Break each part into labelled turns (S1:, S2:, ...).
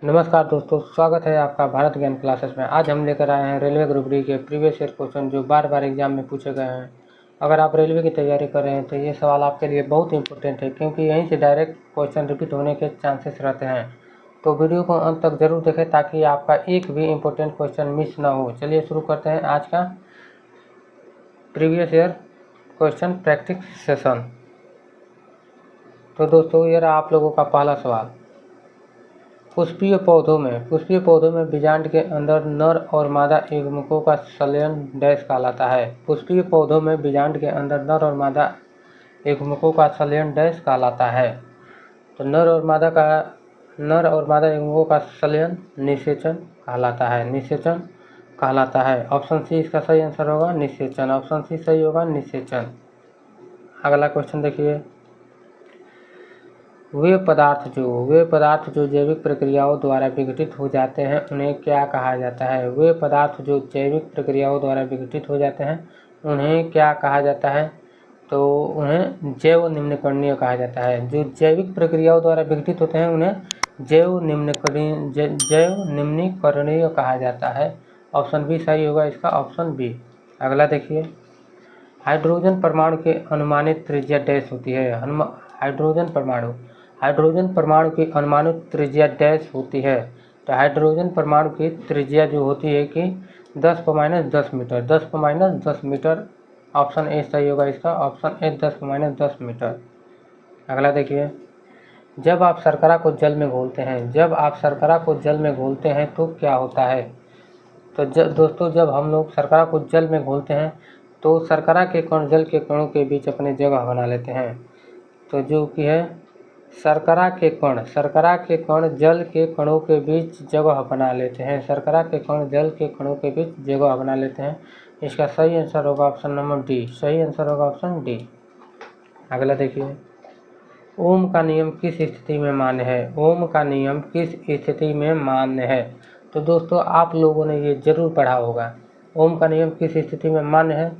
S1: नमस्कार दोस्तों, स्वागत है आपका भारत ज्ञान क्लासेस में। आज हम लेकर आए हैं रेलवे ग्रुप डी के प्रीवियस ईयर क्वेश्चन जो बार बार एग्जाम में पूछे गए हैं। अगर आप रेलवे की तैयारी कर रहे हैं तो ये सवाल आपके लिए बहुत इंपॉर्टेंट है, क्योंकि यहीं से डायरेक्ट क्वेश्चन रिपीट होने के चांसेस रहते हैं। तो वीडियो को अंत तक जरूर देखें ताकि आपका एक भी इम्पोर्टेंट क्वेश्चन मिस ना हो। चलिए शुरू करते हैं आज का previous year question practice session. तो दोस्तों, ये रहा आप लोगों का पहला सवाल। पुष्पीय पौधों में बीजांड के अंदर नर और मादा युग्मकों का संलयन डैश कहलाता है। पुष्पीय पौधों में बीजांड के अंदर नर और मादा युग्मकों का संलयन डैश कहलाता है। तो नर और मादा युग्मकों का संलयन निषेचन कहलाता है। ऑप्शन सी इसका सही आंसर होगा, निषेचन। ऑप्शन सी सही होगा, निषेचन। अगला क्वेश्चन देखिए। वे पदार्थ जो जैविक प्रक्रियाओं द्वारा विघटित हो जाते हैं उन्हें क्या कहा जाता है? वे पदार्थ जो जैविक प्रक्रियाओं द्वारा विघटित हो जाते हैं उन्हें क्या कहा जाता है? तो उन्हें जैव निम्नकरणीय कहा जाता है। जो जैविक प्रक्रियाओं द्वारा विघटित होते हैं उन्हें जैव निम्नीकरणीय कहा जाता है। ऑप्शन बी सही होगा इसका, ऑप्शन बी। अगला देखिए। हाइड्रोजन परमाणु की अनुमानित त्रिज्या डैश होती है। हाइड्रोजन परमाणु की अनुमानित त्रिज्या डैश होती है। तो हाइड्रोजन परमाणु की त्रिज्या जो होती है कि 10⁻10 मीटर। 10⁻10 मीटर। ऑप्शन ए सही होगा इसका, ऑप्शन ए 10⁻10 मीटर। अगला देखिए। जब आप शर्करा को जल में घोलते हैं तो क्या होता है? तो दोस्तों, जब हम लोग शर्करा को जल में घोलते हैं तो शर्करा के कण जल के कणों के बीच अपने जगह बना लेते हैं। तो जो कि है शर्करा के कण जल के कणों के बीच जगह बना लेते हैं। शर्करा के कण जल के कणों के बीच जगह बना लेते हैं। इसका सही आंसर होगा ऑप्शन नंबर डी। सही आंसर होगा ऑप्शन डी। अगला देखिए। ओम का नियम किस स्थिति में मान्य है? ओम का नियम किस स्थिति में मान्य है? तो दोस्तों, आप लोगों ने ये जरूर पढ़ा होगा। ओम का नियम किस स्थिति में मान्य है?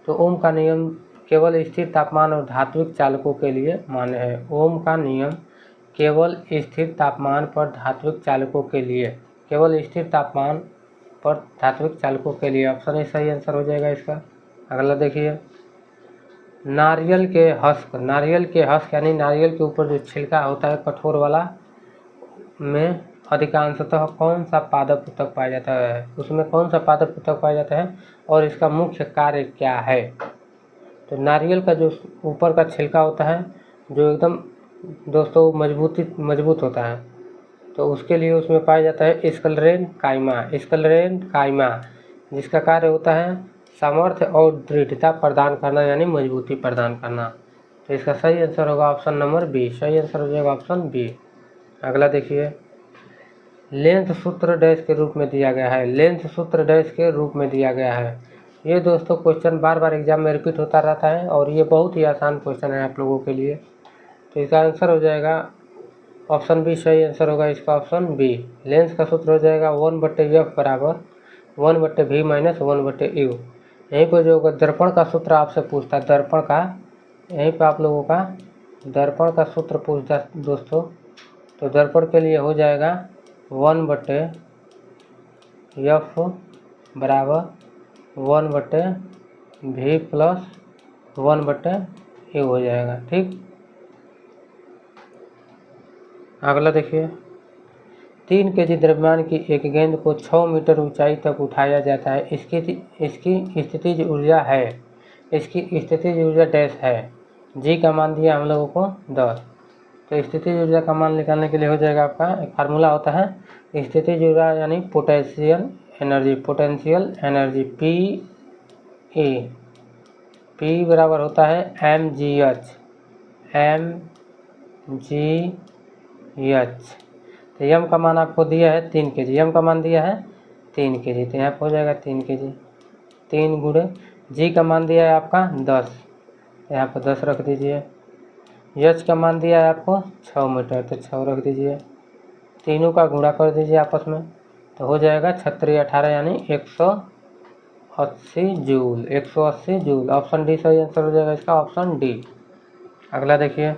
S1: तो ओम का नियम केवल स्थिर तापमान और धात्विक चालकों के लिए मान्य है। ओम का नियम केवल स्थिर तापमान पर धात्विक चालकों के लिए, ऑप्शन ए सही आंसर हो जाएगा इसका। अगला देखिए। नारियल के हस्क यानी नारियल के ऊपर जो छिलका होता है कठोर वाला, में अधिकांशतः कौन सा पादप ऊतक पाया जाता है? उसमें कौन सा पादप ऊतक पाया जाता है और इसका मुख्य कार्य क्या है? तो नारियल का जो ऊपर का छिलका होता है जो एकदम दोस्तों मजबूत होता है, तो उसके लिए उसमें पाया जाता है स्क्लेरेन काइमा, जिसका कार्य होता है सामर्थ्य और दृढ़ता प्रदान करना, यानी मजबूती प्रदान करना। तो इसका सही आंसर होगा ऑप्शन नंबर बी। सही आंसर हो जाएगा ऑप्शन बी। अगला देखिए। लेंथ सूत्र डैश के रूप में दिया गया है। ये दोस्तों क्वेश्चन बार बार एग्जाम में रिपीट होता रहता है और ये बहुत ही आसान क्वेश्चन है आप लोगों के लिए। तो इसका आंसर हो जाएगा ऑप्शन बी। सही आंसर होगा इसका ऑप्शन बी। लेंस का सूत्र हो जाएगा 1/f बराबर 1/v माइनस 1/u। यहीं पर जो दर्पण का सूत्र आपसे पूछता है, यहीं पर आप लोगों का दर्पण का सूत्र पूछता है दोस्तों, तो दर्पण के लिए हो जाएगा 1/f बराबर 1/v प्लस 1/u हो जाएगा। ठीक। अगला देखिए। 3 kg द्रव्यमान की एक गेंद को 6 मीटर ऊंचाई तक उठाया जाता है। इसकी स्थितिज ऊर्जा डैश है। जी का मान दिया हम लोगों को 10। तो स्थितिज ऊर्जा का मान निकालने के लिए हो जाएगा आपका एक फार्मूला होता है स्थितिज ऊर्जा यानी पोटेंशियल एनर्जी P बराबर होता है mgh। तो यम का मान आपको दिया है 3 kg। यम का मान दिया है 3 kg, तो यहाँ पर हो जाएगा 3 kg। 3 गुणे जी का मान दिया है आपका 10, यहाँ पर 10 रख दीजिए। यच का मान दिया है आपको 6 मीटर, तो 6 रख दीजिए। तीनों का गुणा कर दीजिए आपस में, तो हो जाएगा 36×18 यानी 180 जूल। ऑप्शन डी सही आंसर हो जाएगा इसका, ऑप्शन डी। अगला देखिए।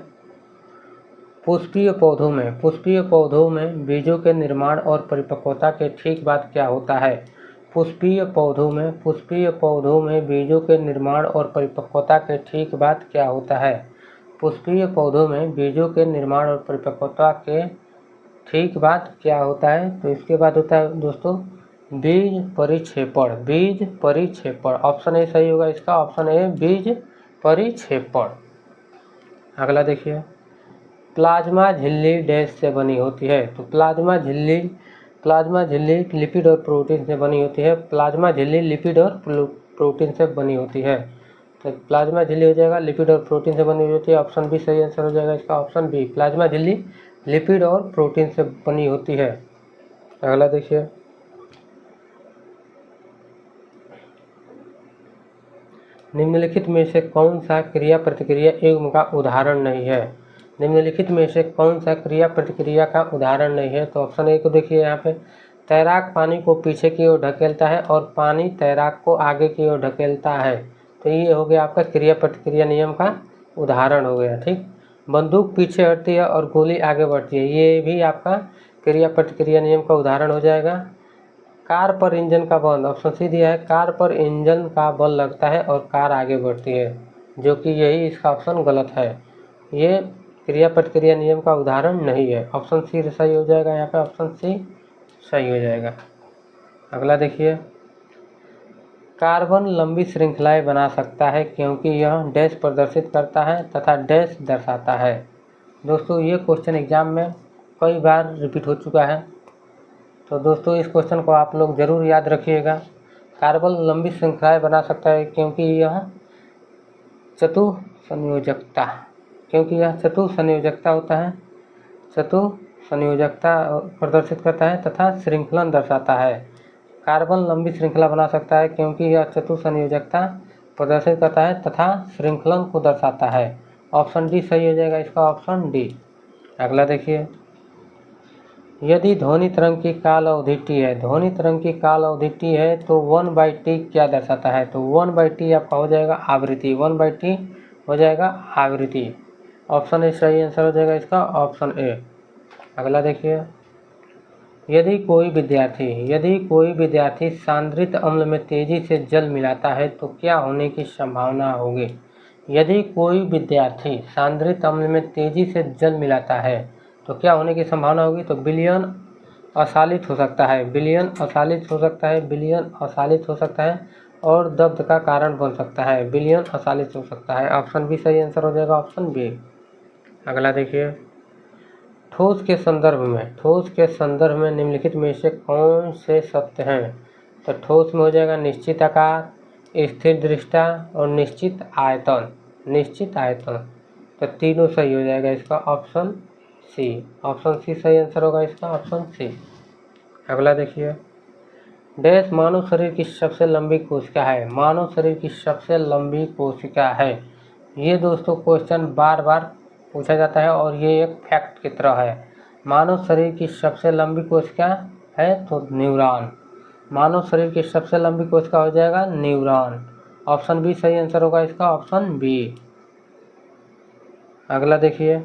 S1: पुष्पीय पौधों में बीजों के निर्माण और परिपक्वता के ठीक बाद क्या होता है? पुष्पीय पौधों में बीजों के निर्माण और परिपक्वता के ठीक बाद क्या होता है? पुष्पीय पौधों में बीजों के निर्माण और परिपक्वता के ठीक बाद क्या होता है? तो इसके बाद होता है दोस्तों बीज परिक्षेपण। ऑप्शन ए सही होगा इसका, ऑप्शन ए बीज परिक्षेपण। अगला देखिए, प्लाज्मा झिल्ली डैश से बनी होती है? तो प्लाज्मा झिल्ली लिपिड और प्रोटीन से बनी होती है। प्लाज्मा झिल्ली लिपिड और प्रोटीन से बनी होती है। तो प्लाज्मा झिल्ली हो जाएगा लिपिड और प्रोटीन से बनी होती है। ऑप्शन बी सही आंसर हो जाएगा इसका, ऑप्शन बी प्लाज्मा झिल्ली लिपिड और प्रोटीन से बनी होती है। अगला देखिए, निम्नलिखित में से कौन सा क्रिया प्रतिक्रिया युग्म का उदाहरण नहीं है? निम्नलिखित में से कौन सा क्रिया प्रतिक्रिया का उदाहरण नहीं है? तो ऑप्शन ए को देखिए, यहाँ पे तैराक पानी को पीछे की ओर ढकेलता है और पानी तैराक को आगे की ओर ढकेलता है। तो ये हो गया आपका क्रिया प्रतिक्रिया नियम का उदाहरण हो गया। ठीक, बंदूक पीछे हटती है और गोली आगे बढ़ती है, ये भी आपका क्रिया प्रतिक्रिया नियम का उदाहरण हो जाएगा। कार पर इंजन का बल, ऑप्शन सी दिया है, कार पर इंजन का बल लगता है और कार आगे बढ़ती है, जो कि यही इसका ऑप्शन गलत है। ये क्रिया प्रतिक्रिया नियम का उदाहरण नहीं है। ऑप्शन सी सही हो जाएगा, यहाँ पे ऑप्शन सी सही हो जाएगा। अगला देखिए, कार्बन लंबी श्रृंखलाएं बना सकता है क्योंकि यह डैश प्रदर्शित करता है तथा डैश दर्शाता है। दोस्तों ये क्वेश्चन एग्जाम में कई बार रिपीट हो चुका है, तो दोस्तों इस क्वेश्चन को आप लोग ज़रूर याद रखिएगा। कार्बन लंबी श्रृंखलाएं बना सकता है क्योंकि यह चतुसंयोजकता होता है, चतुसंयोजकता प्रदर्शित करता है तथा श्रृंखलन दर्शाता है। कार्बन लंबी श्रृंखला बना सकता है क्योंकि यह चतुसंयोजकता प्रदर्शित करता है तथा श्रृंखलन को दर्शाता है। ऑप्शन डी सही हो जाएगा इसका, ऑप्शन डी। अगला देखिए, यदि ध्वनि तरंग की काल अवधि टी है तो 1/t क्या दर्शाता है? तो 1/t आपका हो जाएगा आवृत्ति, 1/t हो जाएगा आवृत्ति। ऑप्शन ए सही आंसर हो जाएगा इसका, ऑप्शन ए। अगला देखिए, यदि कोई विद्यार्थी सांद्रित अम्ल में तेजी से जल मिलाता है तो क्या होने की संभावना होगी? यदि कोई विद्यार्थी सांद्रित अम्ल में तेजी से जल मिलाता है तो क्या होने की संभावना होगी? तो विलयन अशालित हो सकता है और दब्ध का कारण बन सकता है, विलयन अशालित हो सकता है। ऑप्शन बी सही आंसर हो जाएगा, ऑप्शन बी। अगला देखिए, ठोस के संदर्भ में निम्नलिखित में से कौन से सत्य हैं? तो ठोस में हो जाएगा निश्चित आकार, स्थिर दृष्टा और निश्चित आयतन। तो तीनों सही हो जाएगा इसका, ऑप्शन सी सही आंसर होगा इसका, ऑप्शन सी। अगला देखिए, डैश मानव शरीर की सबसे लंबी कोशिका है। ये दोस्तों क्वेश्चन बार बार पूछा जाता है और ये एक फैक्ट की तरह है। मानव शरीर की सबसे लंबी कोशिका है तो न्यूरॉन। मानव शरीर की सबसे लंबी कोशिका हो जाएगा न्यूरॉन। ऑप्शन बी सही आंसर होगा इसका, ऑप्शन बी। अगला देखिए,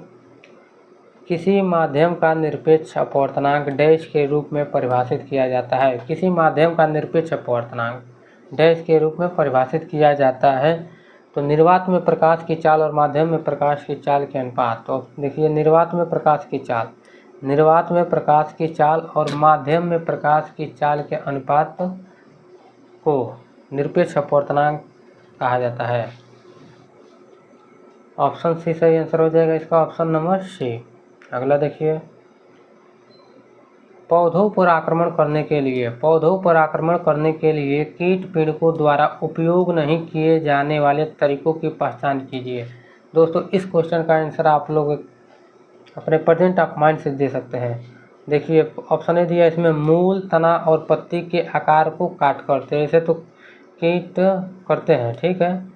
S1: किसी माध्यम का निरपेक्ष अपवर्तनांक डैश के रूप में परिभाषित किया जाता है। किसी माध्यम का निरपेक्ष अपवर्तनांक डैश के रूप में परिभाषित किया जाता है। तो निर्वात में प्रकाश की चाल और माध्यम में प्रकाश की चाल के अनुपात। तो देखिए, निर्वात में प्रकाश की चाल और माध्यम में प्रकाश की चाल के अनुपात को निरपेक्ष अपवर्तनांक कहा जाता है। ऑप्शन सी सही आंसर हो जाएगा इसका, ऑप्शन नंबर सी। अगला देखिए, पौधों पर आक्रमण करने के लिए कीट पीड़कों द्वारा उपयोग नहीं किए जाने वाले तरीकों की पहचान कीजिए। दोस्तों इस क्वेश्चन का आंसर आप लोग अपने प्रेजेंट ऑफ माइंड से दे सकते हैं। देखिए ऑप्शन ए दिया, इसमें मूल, तना और पत्ती के आकार को काट करते हैं, ऐसे तो कीट करते हैं, ठीक है,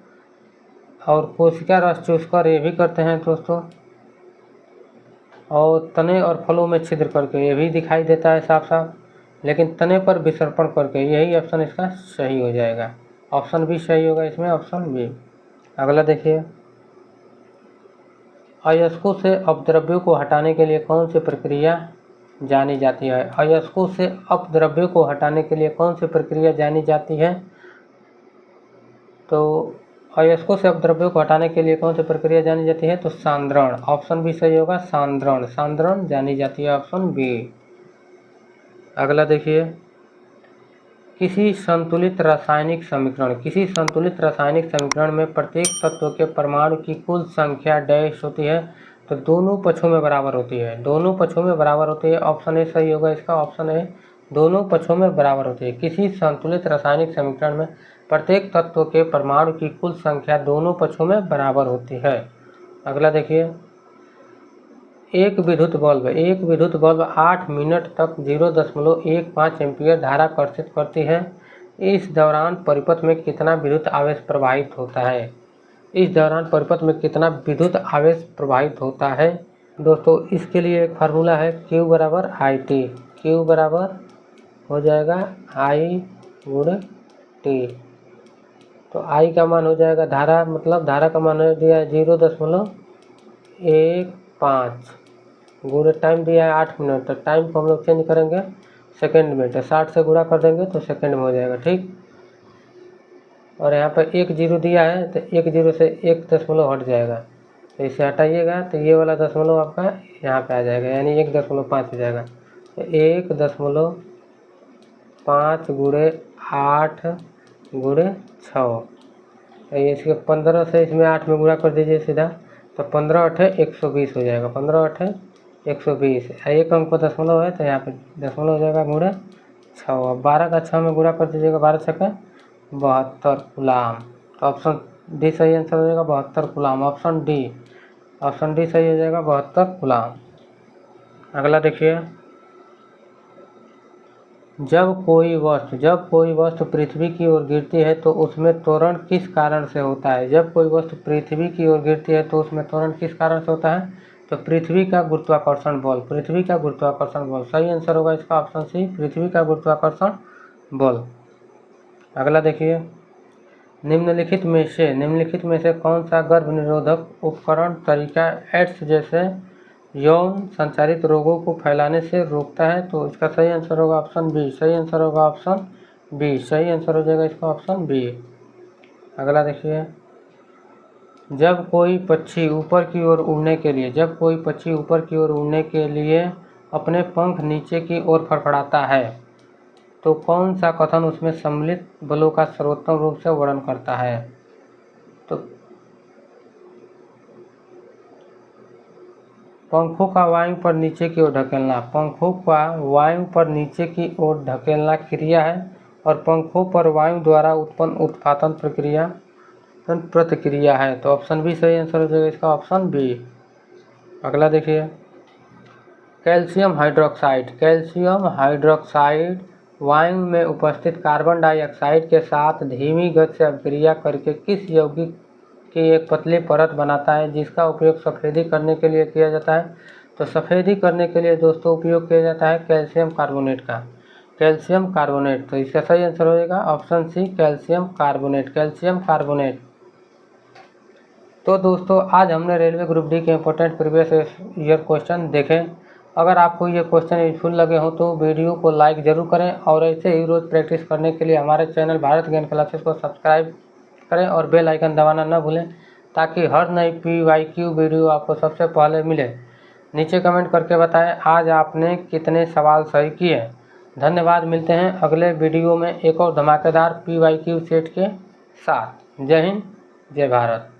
S1: और कोशिका रस चूसकर ये भी करते हैं दोस्तों, और तने और फलों में छिद्र करके ये भी दिखाई देता है साफ साफ, लेकिन तने पर विसर्पण करके, यही ऑप्शन इसका सही हो जाएगा। ऑप्शन बी सही होगा इसमें, ऑप्शन बी। अगला देखिए, अयस्कों से अपद्रव्यों को हटाने के लिए कौन सी प्रक्रिया जानी जाती है? अयस्कों से अपद्रव्यों को हटाने के लिए कौन सी प्रक्रिया जानी जाती है? तो अयस्कों से अपद्रव्यों को हटाने के लिए कौन सी प्रक्रिया जानी जाती है? तो सांद्रण। ऑप्शन बी सही होगा, सांद्रण। सांद्रण जानी जाती है, ऑप्शन बी। अगला देखिए, किसी संतुलित रासायनिक समीकरण में प्रत्येक तत्व के परमाणु की कुल संख्या डैश होती है? तो दोनों पक्षों में बराबर होती है। दोनों पक्षों में बराबर होती है, ऑप्शन ए सही होगा इसका, ऑप्शन ए दोनों पक्षों में बराबर होती है। किसी संतुलित रासायनिक समीकरण में प्रत्येक तत्व के परमाणु की कुल संख्या दोनों पक्षों में बराबर होती है। अगला देखिए, एक विद्युत बल्ब 8 मिनट तक 0.15 एम्पीयर धारा कर्षित करती है। इस दौरान परिपथ में कितना विद्युत आवेश प्रवाहित होता है? दोस्तों इसके लिए एक फार्मूला है, Q बराबर IT। Q बराबर हो जाएगा I गुणे T। तो I का मान हो जाएगा धारा, मतलब धारा का मान दिया है 0.15 गुणे टाइम दिया है 8 मिनट। तो टाइम को हम लोग चेंज करेंगे सेकंड में, तो 60 से गुणा कर देंगे तो सेकंड में हो जाएगा, ठीक। और यहाँ पर 1 0 दिया है, तो 1 0 से 1 दशमलव हट जाएगा, तो इसे हटाइएगा तो ये वाला दशमलव आपका यहाँ पे आ जाएगा, यानी 1.5 हो जाएगा। तो 1.5 गुणे 8 गुणे 6, ये इसके 15 से इसमें 8 में गुणा कर दीजिए सीधा, तो 15 8 120 हो जाएगा। 15 8 120, एक अंक को दशमलव है तो यहाँ पे दशमलव हो जाएगा गुणे 6। 12 का 6 में गुणा कर दीजिएगा, 12 छक्का 72 कूलाम। तो ऑप्शन डी सही आंसर हो जाएगा, 72 कूलाम। ऑप्शन डी सही हो जाएगा, 72 कूलाम। अगला देखिए, जब कोई वस्तु पृथ्वी की ओर गिरती है तो उसमें त्वरण किस कारण से होता है? जब कोई वस्तु पृथ्वी की ओर गिरती है तो उसमें त्वरण किस कारण से होता है? तो पृथ्वी का गुरुत्वाकर्षण बल। सही आंसर होगा इसका, ऑप्शन सी, पृथ्वी का गुरुत्वाकर्षण बल। अगला देखिए, निम्नलिखित में से कौन सा गर्भ निरोधक उपकरण तरीका एड्स जैसे यौन संचारित रोगों को फैलाने से रोकता है? तो इसका सही आंसर होगा ऑप्शन बी। सही आंसर हो जाएगा इसका, ऑप्शन बी। अगला देखिए, जब कोई पक्षी ऊपर की ओर उड़ने के लिए अपने पंख नीचे की ओर फड़फड़ाता है तो कौन सा कथन उसमें सम्मिलित बलों का सर्वोत्तम रूप से वर्णन करता है? तो पंखों का वायु पर नीचे की ओर ढकेलना क्रिया है और पंखों पर वायु द्वारा उत्पन्न उत्पादन प्रतिक्रिया है। तो ऑप्शन बी सही आंसर हो जाएगा इसका, ऑप्शन बी। अगला देखिए, कैल्शियम हाइड्रोक्साइड वायु में उपस्थित कार्बन डाइऑक्साइड के साथ धीमी गति से अभिक्रिया करके किस यौगिक की एक पतली परत बनाता है जिसका उपयोग सफ़ेदी करने के लिए किया जाता है? तो सफ़ेदी करने के लिए दोस्तों उपयोग किया जाता है कैल्शियम कार्बोनेट का। तो इसका सही आंसर हो जाएगा ऑप्शन सी, कैल्शियम कार्बोनेट। तो दोस्तों आज हमने रेलवे ग्रुप डी के इंपॉर्टेंट प्रीवियस ईयर क्वेश्चन देखे। अगर आपको ये क्वेश्चन यूजफुल लगे हो तो वीडियो को लाइक ज़रूर करें और ऐसे ही रोज़ प्रैक्टिस करने के लिए हमारे चैनल भारत ज्ञान क्लासेस को सब्सक्राइब करें और बेल आइकन दबाना न भूलें ताकि हर नई PYQ वीडियो आपको सबसे पहले मिले। नीचे कमेंट करके बताएं आज आपने कितने सवाल सही किए। धन्यवाद, मिलते हैं अगले वीडियो में एक और धमाकेदार PYQ सेट के साथ। जय हिंद, जय भारत।